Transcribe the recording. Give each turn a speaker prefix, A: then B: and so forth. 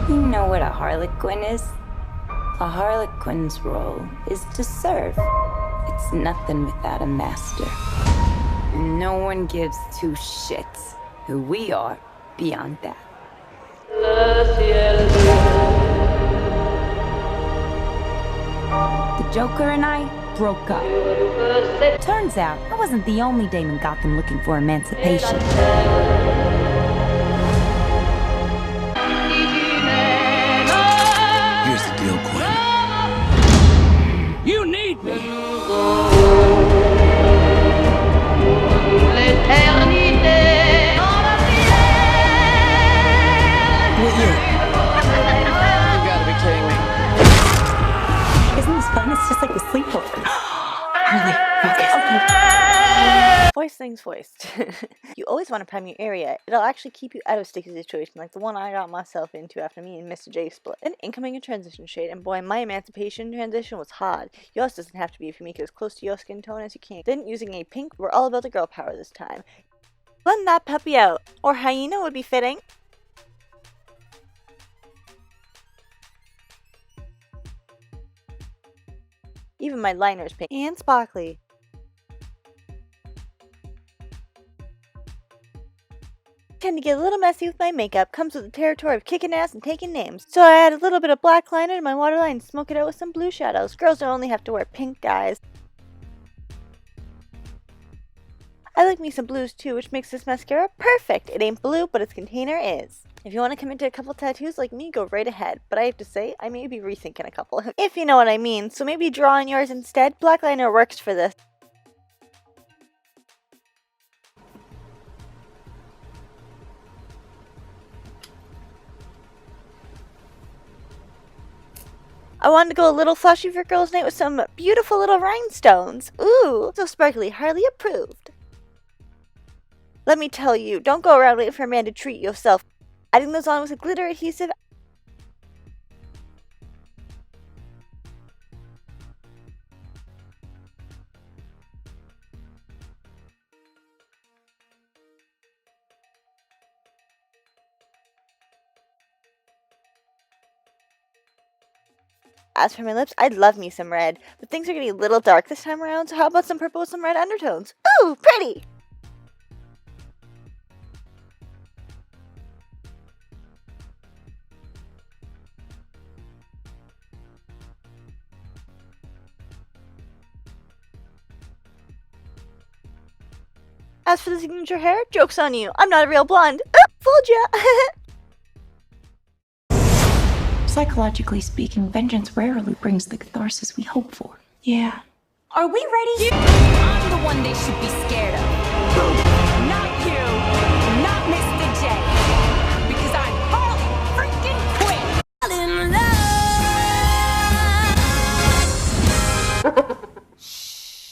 A: You know what a Harley Quinn is? A Harley Quinn's role is to serve. It's nothing without a master. And no one gives two shits who we are beyond that.
B: The Joker and I broke up. Turns out, I wasn't the only dame in Gotham looking for emancipation.
C: Here's the deal, Quinn. You need me! What year? You gotta be kidding me.
B: Isn't this fun? It's just like a sleepover. Harley, focus. Okay.
D: Voice things voiced. You always want to prime your area. It'll actually keep you out of sticky situations like the one I got myself into after me and Mr. J split. Then incoming a transition shade, and boy, my emancipation transition was hard. Yours doesn't have to be if you make it as close to your skin tone as you can. Then using a pink, we're all about the girl power this time. Blend that puppy out, or hyena would be fitting. Even my liner is pink and sparkly. Tend to get a little messy with my makeup, comes with the territory of kicking ass and taking names. So I add a little bit of black liner to my waterline and smoke it out with some blue shadows. Girls don't only have to wear pink, guys. I like me some blues too, which makes this mascara perfect. It ain't blue, but its container is. If you want to commit to a couple tattoos like me, go right ahead. But I have to say, I may be rethinking a couple. If you know what I mean. So maybe draw on yours instead. Black liner works for this. I wanted to go a little flashy for girls' night with some beautiful little rhinestones. Ooh, so sparkly, Harley approved. Let me tell you, don't go around waiting for a man to treat yourself. Adding those on with a glitter adhesive. As for my lips, I'd love me some red, but things are getting a little dark this time around, so how about some purple with some red undertones? Ooh, pretty! As for the signature hair, joke's on you. I'm not a real blonde. Fooled ya!
E: Psychologically speaking, vengeance rarely brings the catharsis we hope for. Yeah.
B: Are we ready? I'm the one they should be scared of.